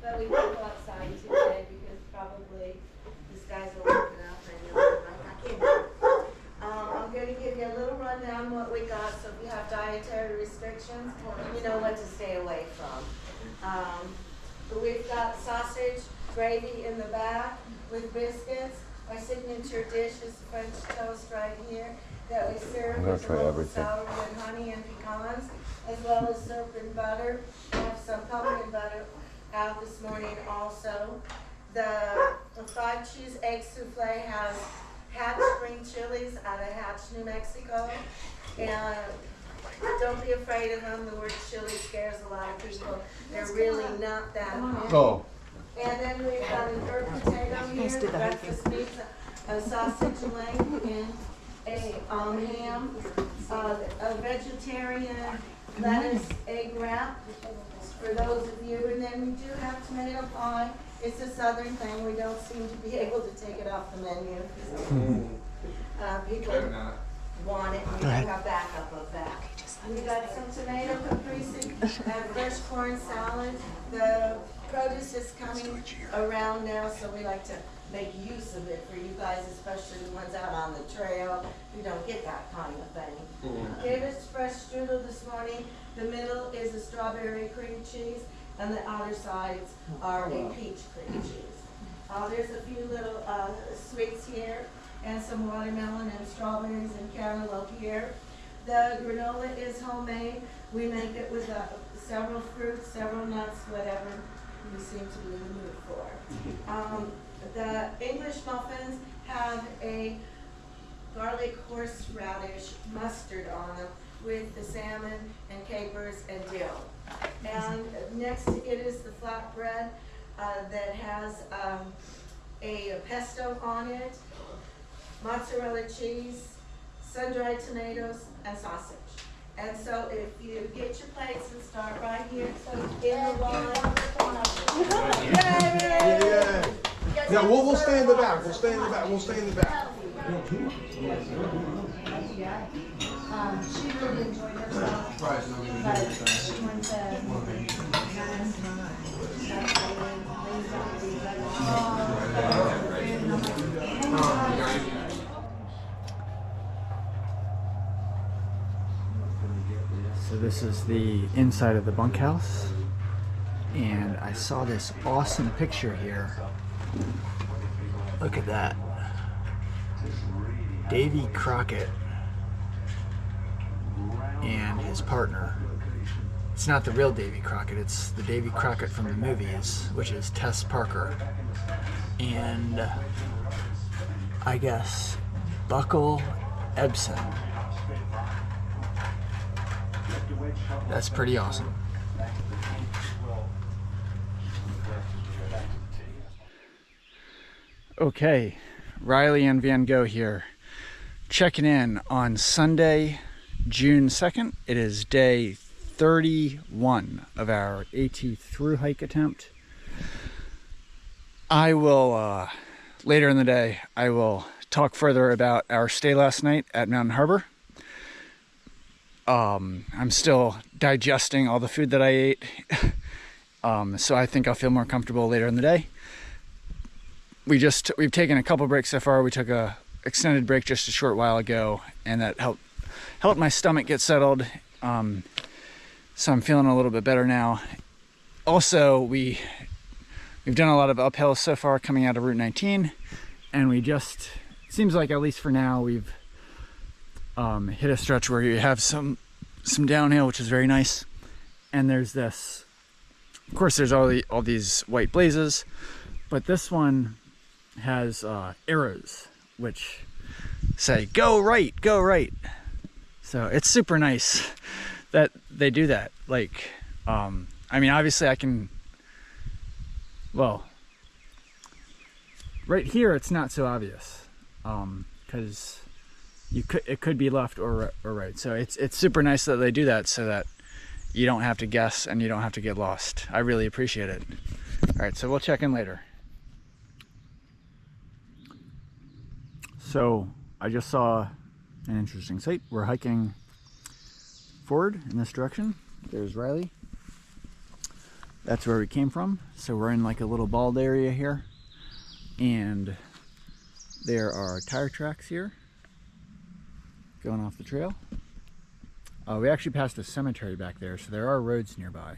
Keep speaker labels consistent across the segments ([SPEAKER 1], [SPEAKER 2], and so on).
[SPEAKER 1] but we can go outside today because probably these guys are working out and I can't. I'm going to give you a little rundown of what we got, so if you have dietary restrictions, you know what to stay away from. We've got sausage, gravy in the back with biscuits. Our signature dish is French toast right here that we serve with local celery and honey and pecans, as well as soap and butter. We have some pumpkin butter out this morning also. The fried cheese egg souffle has Hatch green chilies out of Hatch, New Mexico. And don't be afraid of them. The word chili scares a lot of people. They're really not that bad. Oh. And then we've got an herb potato here, breakfast meat, a sausage leg, and a ham, a vegetarian lettuce egg wrap for those of you. And then we do have tomato pie. It's a southern thing. We don't seem to be able to take it off the menu. People want it, and we have backup of that. We got some tomato caprese and fresh corn salad. The produce is coming around now, so we like to make use of it for you guys, especially the ones out on the trail who don't get that kind of thing. Gave us fresh strudel this morning. The middle is a strawberry cream cheese, and the outer sides are a peach cream cheese. There's a few little sweets here, and some watermelon and strawberries and cantaloupe here. The granola is homemade. We make it with several fruits, several nuts, whatever we seem to be in the mood for. The English muffins have a garlic horseradish mustard on them with the salmon and capers and dill. And next to it is the flatbread that has a pesto on it, mozzarella cheese, sun-dried tomatoes, and sausage. And so if you get your plates and start right here in the line.
[SPEAKER 2] Yeah, we'll stay in the back. We'll stay in the back. We'll stay in the back.
[SPEAKER 1] She really enjoyed herself, but she went
[SPEAKER 3] So this is the inside of the bunkhouse, and I saw this awesome picture here. Look at that. Davy Crockett and his partner. It's not the real Davy Crockett, it's the Davy Crockett from the movies, which is Tess Parker. And I guess Buckle Ebsen. That's pretty awesome. Okay, Riley and Van Gogh here, checking in on Sunday, June 2nd. It is day 31 of our AT through hike attempt. I will, later in the day, I will talk further about our stay last night at Mountain Harbor. I'm still digesting all the food that I ate, so I think I'll feel more comfortable later in the day. We've taken a couple breaks so far. We took a extended break just a short while ago, and that helped my stomach get settled. So I'm feeling a little bit better now. Also, we've done a lot of uphill so far coming out of Route 19, and it seems like, at least for now, we've hit a stretch where you have some downhill, which is very nice. And there's this, of course, there's all these white blazes, but this one has arrows which say go right, go right. So it's super nice that they do that. Like, I mean, obviously I can, well, right here it's not so obvious, because it could be left or right. So it's super nice that they do that so that you don't have to guess and you don't have to get lost. I really appreciate it. All right, so we'll check in later. So I just saw an interesting sight. We're hiking forward in this direction. There's Riley. That's where we came from. So we're in like a little bald area here. And there are tire tracks here going off the trail. We actually passed a cemetery back there, so there are roads nearby.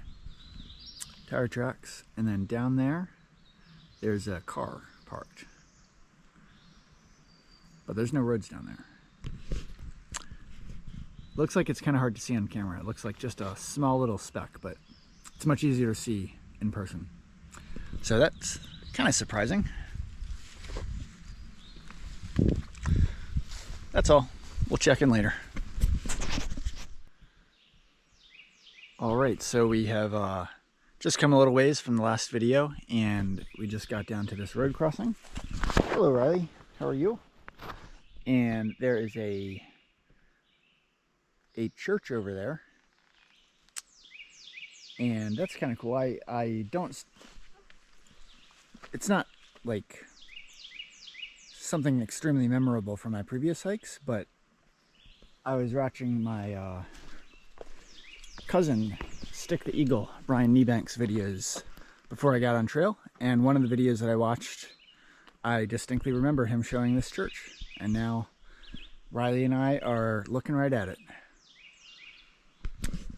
[SPEAKER 3] Tire tracks. And then down there, there's a car parked. But there's no roads down there. Looks like it's kind of hard to see on camera. It looks like just a small little speck, but it's much easier to see in person. So that's kind of surprising. That's all. We'll check in later. All right, so we have just come a little ways from the last video, and we just got down to this road crossing. Hello, Riley. How are you? And there is a church over there, and that's kind of cool. I don't, it's not like something extremely memorable from my previous hikes, but I was watching my cousin Stick the Eagle, Brian Niebank's videos before I got on trail, and one of the videos that I watched, I distinctly remember him showing this church, and now Riley and I are looking right at it.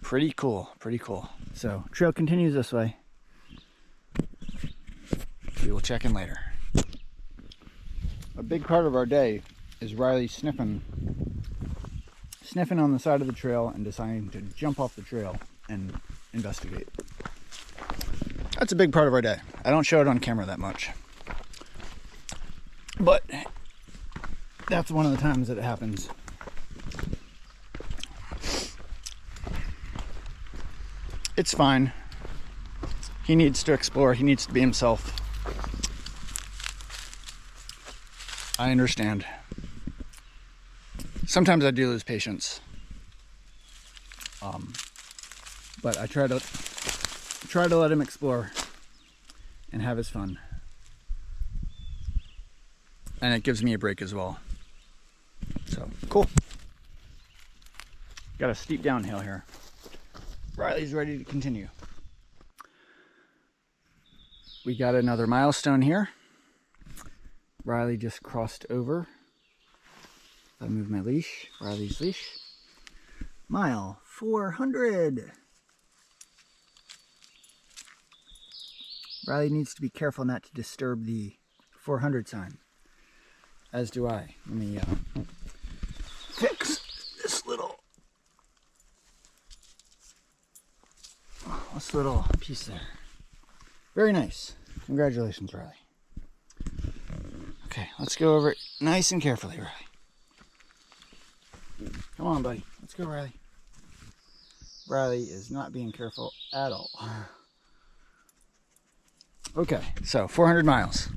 [SPEAKER 3] Pretty cool, pretty cool. So trail continues this way. We will check in later. A big part of our day is Riley sniffing on the side of the trail and deciding to jump off the trail and investigate. That's a big part of our day. I don't show it on camera that much, but that's one of the times that it happens. It's fine. He needs to explore. He needs to be himself. I understand. Sometimes I do lose patience. But I try to let him explore and have his fun. And it gives me a break as well. So, cool. Got a steep downhill here. Riley's ready to continue. We got another milestone here. Riley just crossed over. I move my leash, Riley's leash. Mile 400. Riley needs to be careful not to disturb the 400 sign. As do I. Let me fix this little piece there. Very nice. Congratulations, Riley. Okay, let's go over it nice and carefully, Riley. Come on, buddy. Let's go, Riley. Riley is not being careful at all. Okay, so 400 miles.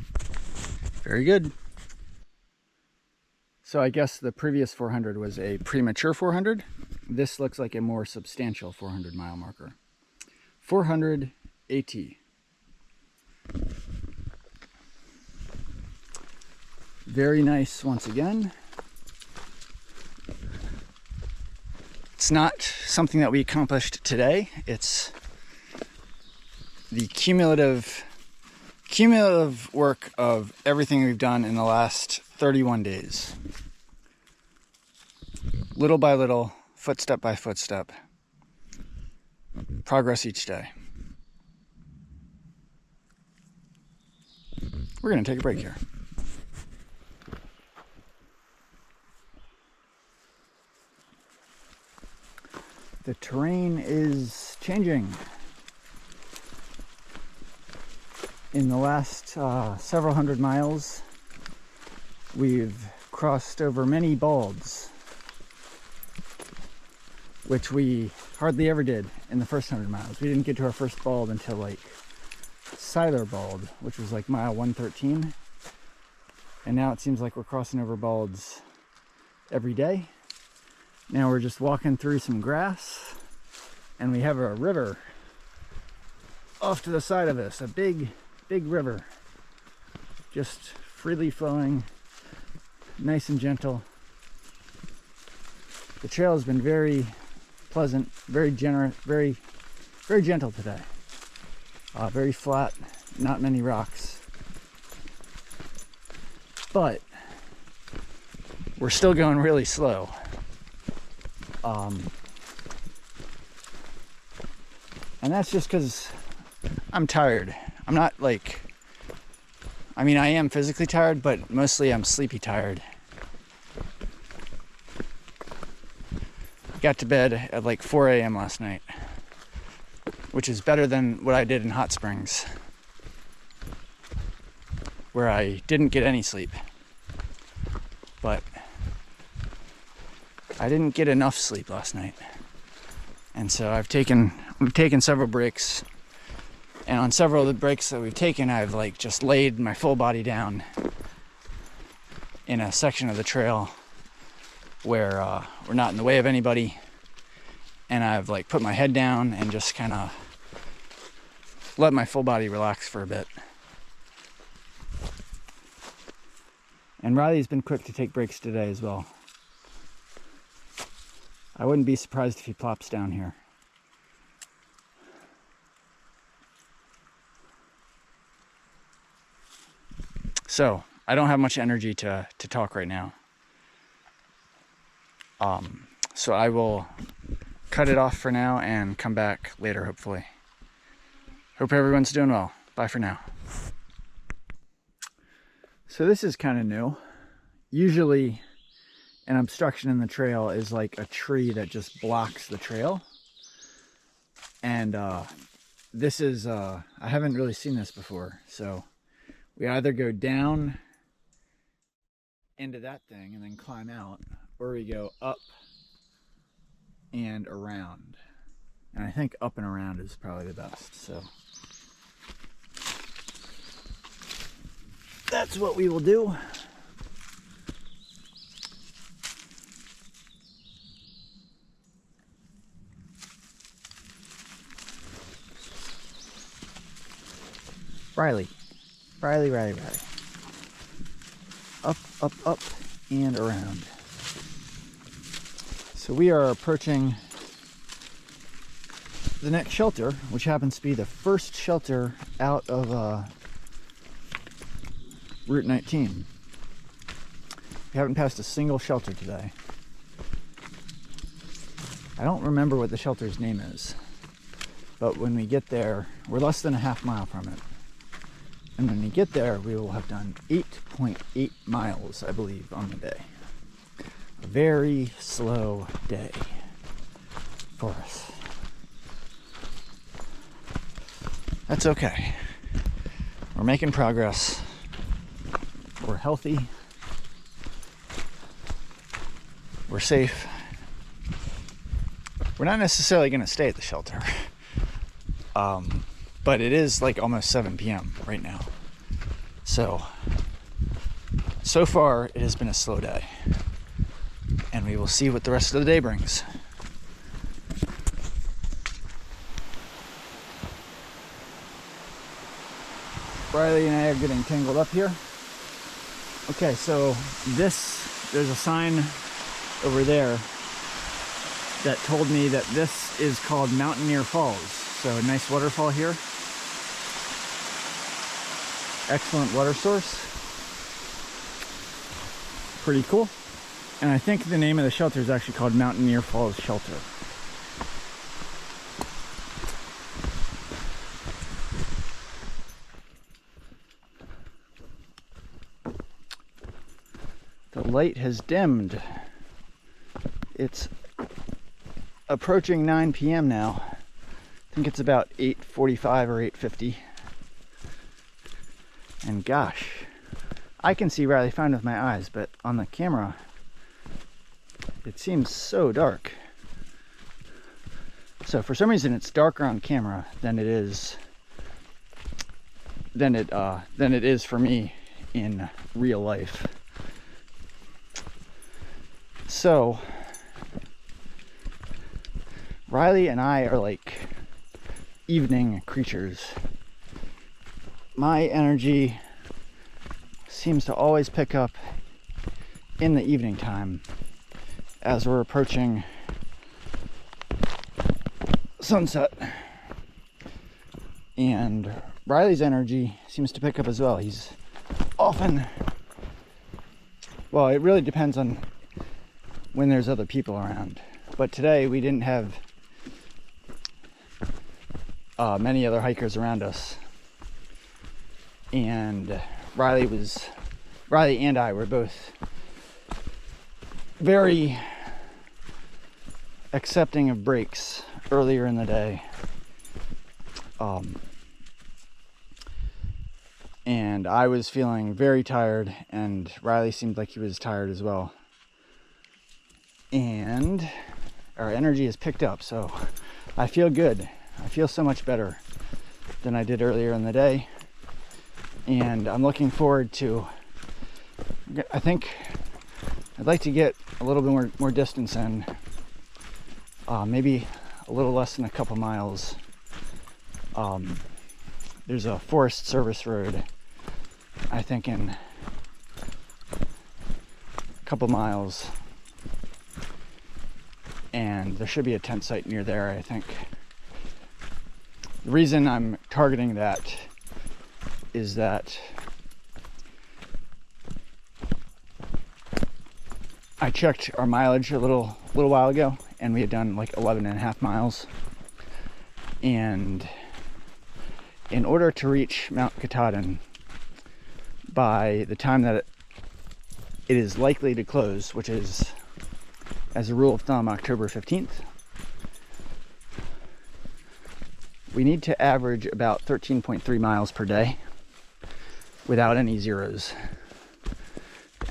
[SPEAKER 3] Very good. So I guess the previous 400 was a premature 400. This looks like a more substantial 400 mile marker. 400 AT. Very nice once again. It's not something that we accomplished today. It's the cumulative work of everything we've done in the last 31 days. Little by little, footstep by footstep. Progress each day. We're going to take a break here. The terrain is changing. In the last several hundred miles, we've crossed over many balds, which we hardly ever did in the first 100 miles. We didn't get to our first bald until like Siler Bald, which was like mile 113. And now it seems like we're crossing over balds every day. Now we're just walking through some grass, and we have a river off to the side of us, a big river, just freely flowing, nice and gentle. The trail has been very pleasant, very generous, very gentle today. Very flat, not many rocks. But we're still going really slow. And that's just because I'm tired. I'm not like, I mean, I am physically tired, but mostly I'm sleepy tired. I got to bed at like 4 a.m. last night, which is better than what I did in Hot Springs, where I didn't get any sleep. But I didn't get enough sleep last night. And so we've taken several breaks. And on several of the breaks that we've taken, I've like just laid my full body down in a section of the trail where we're not in the way of anybody. And I've like put my head down and just kind of let my full body relax for a bit. And Riley's been quick to take breaks today as well. I wouldn't be surprised if he plops down here. So, I don't have much energy to talk right now. So I will cut it off for now and come back later, hopefully. Hope everyone's doing well. Bye for now. So this is kind of new. Usually an obstruction in the trail is like a tree that just blocks the trail. And this is, I haven't really seen this before. So we either go down into that thing and then climb out, or we go up and around. And I think up and around is probably the best. So that's what we will do. Riley. Up, up, up, and around. So we are approaching the next shelter, which happens to be the first shelter out of Route 19. We haven't passed a single shelter today. I don't remember what the shelter's name is, but when we get there, we're less than a half mile from it. And when we get there, we will have done 8.8 miles, I believe, on the day. A very slow day for us. That's okay. We're making progress. We're healthy. We're safe. We're not necessarily going to stay at the shelter. But it is like almost 7 p.m. right now. So far it has been a slow day. And we will see what the rest of the day brings. Riley and I are getting tangled up here. Okay, so there's a sign over there that told me that this is called Mountaineer Falls. So a nice waterfall here. Excellent water source. Pretty cool. And I think the name of the shelter is actually called Mountaineer Falls Shelter. The light has dimmed. It's approaching 9 p.m. now. I think it's about 8:45 or 8:50. And gosh, I can see Riley fine with my eyes, but on the camera, it seems so dark. So for some reason, it's darker on camera than it is for me in real life. So Riley and I are like evening creatures. My energy seems to always pick up in the evening time as we're approaching sunset. And Riley's energy seems to pick up as well. He's often, well, it really depends on when there's other people around. But today we didn't have many other hikers around us. And Riley and I were both very accepting of breaks earlier in the day. And I was feeling very tired, and Riley seemed like he was tired as well. And our energy has picked up, so I feel good. I feel so much better than I did earlier in the day. And I'm looking forward to, I think I'd like to get a little bit more distance in, maybe a little less than a couple miles. There's a Forest Service road, I think, in a couple miles, and there should be a tent site near there, I think. The reason I'm targeting that is that I checked our mileage a little while ago, and we had done like 11.5 miles. And in order to reach Mount Katahdin by the time that it is likely to close, which is, as a rule of thumb, October 15th, we need to average about 13.3 miles per day without any zeros.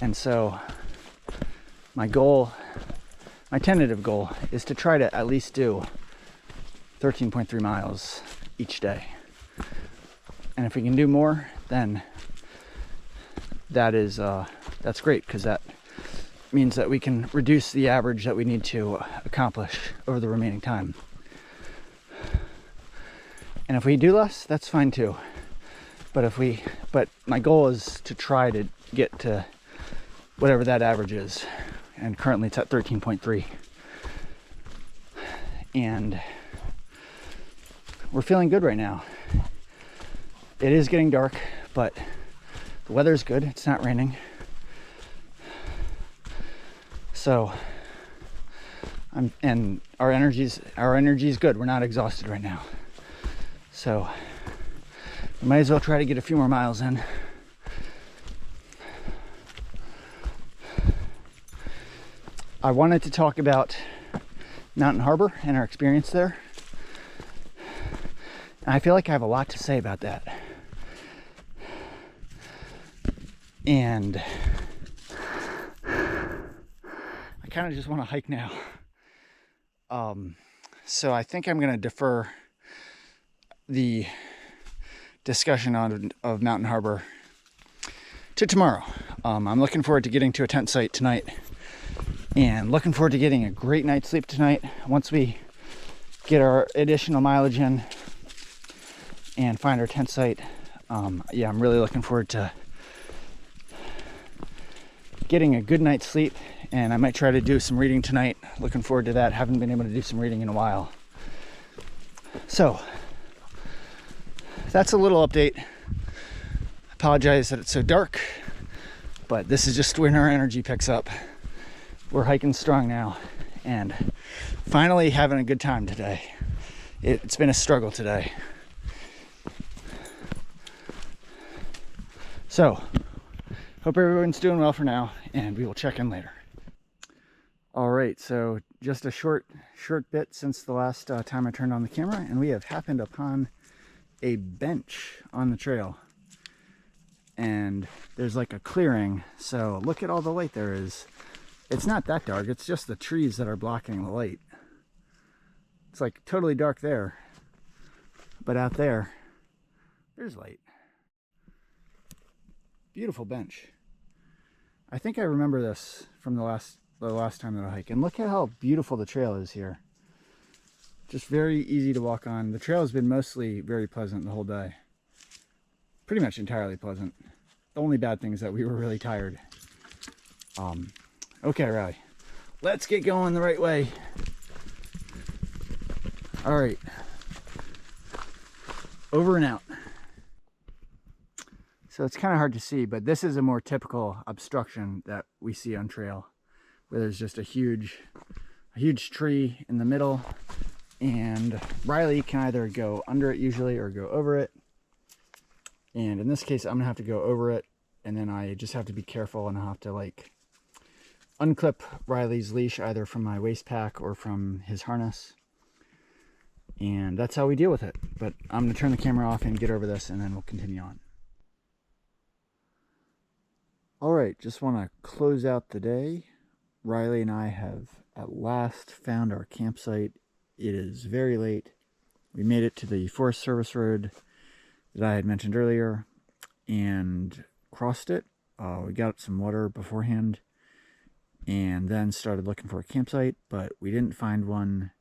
[SPEAKER 3] And so my tentative goal is to try to at least do 13.3 miles each day. And if we can do more, then that's great, because that means that we can reduce the average that we need to accomplish over the remaining time. And if we do less, that's fine too. But my goal is to try to get to whatever that average is. And currently it's at 13.3. And we're feeling good right now. It is getting dark, but the weather's good. It's not raining. So and our energy's good. We're not exhausted right now. So we might as well try to get a few more miles in. I wanted to talk about Mountain Harbor and our experience there. And I feel like I have a lot to say about that. And I kind of just want to hike now. So I think I'm going to defer the discussion of Mountain Harbor to tomorrow. I'm looking forward to getting to a tent site tonight, and looking forward to getting a great night's sleep tonight once we get our additional mileage in and find our tent site. Yeah, I'm really looking forward to getting a good night's sleep, and I might try to do some reading tonight. Looking forward to that. Haven't been able to do some reading in a while. So that's a little update. I apologize that it's so dark, but this is just when our energy picks up. We're hiking strong now, and finally having a good time today. It's been a struggle today. So, hope everyone's doing well for now, and we will check in later. All right, so just a short bit since the last time I turned on the camera, and we have happened upon a bench on the trail. And there's like a clearing, so look at all the light there is. It's not that dark, it's just the trees that are blocking the light. It's like totally dark there, but out there, there's light. Beautiful bench. I think I remember this from the last time that I hiked. And look at how beautiful the trail is here. Just very easy to walk on. The trail has been mostly very pleasant the whole day. Pretty much entirely pleasant. The only bad thing is that we were really tired. Okay, Riley, let's get going the right way. All right. over and out. So it's kind of hard to see, but this is a more typical obstruction that we see on trail, where there's just a huge tree in the middle, and Riley can either go under it usually or go over it. And in this case, I'm gonna have to go over it, and then I just have to be careful, and I'll have to like unclip Riley's leash either from my waist pack or from his harness. And that's how we deal with it. But I'm gonna turn the camera off and get over this, and then we'll continue on. All right, just want to close out the day. Riley and I have at last found our campsite. It is very late. We made it to the Forest Service Road that I had mentioned earlier and crossed it. We got some water beforehand and then started looking for a campsite, but we didn't find one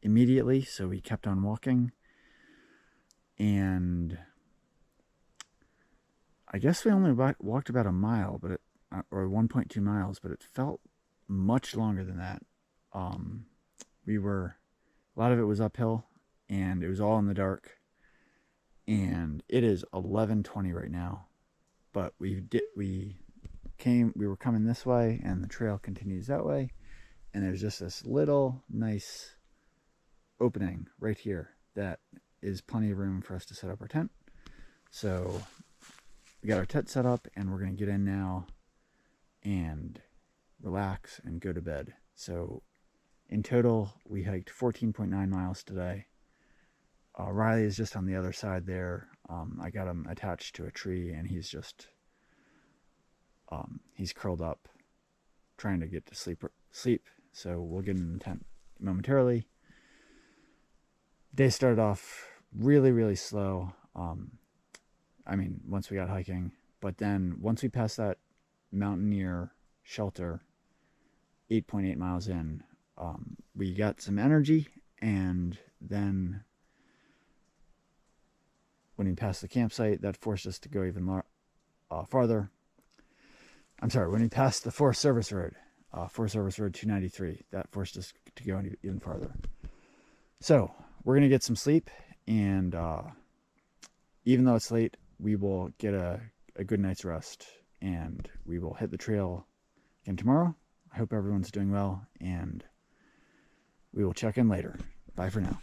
[SPEAKER 3] immediately, so we kept on walking. And I guess we only walked about a mile, but or 1.2 miles, but it felt much longer than that. A lot of it was uphill, and it was all in the dark. And it is 11:20 right now, but we were coming this way, and the trail continues that way, and there's just this little nice opening right here that is plenty of room for us to set up our tent. So we got our tent set up, and we're going to get in now and relax and go to bed. So in total, we hiked 14.9 miles today. Riley is just on the other side there. I got him attached to a tree, and he's just he's curled up trying to get to sleep. So we'll get in the tent momentarily. Day started off really slow. I mean, once we got hiking, but then once we passed that Mountaineer shelter, 8.8 miles in, we got some energy, and then when we passed the campsite, that forced us to go even farther. I'm sorry, when we passed the Forest Service Road, Forest Service Road 293, that forced us to go even farther. So we're going to get some sleep, and even though it's late, we will get a good night's rest, and we will hit the trail again tomorrow. I hope everyone's doing well, and we will check in later. Bye for now.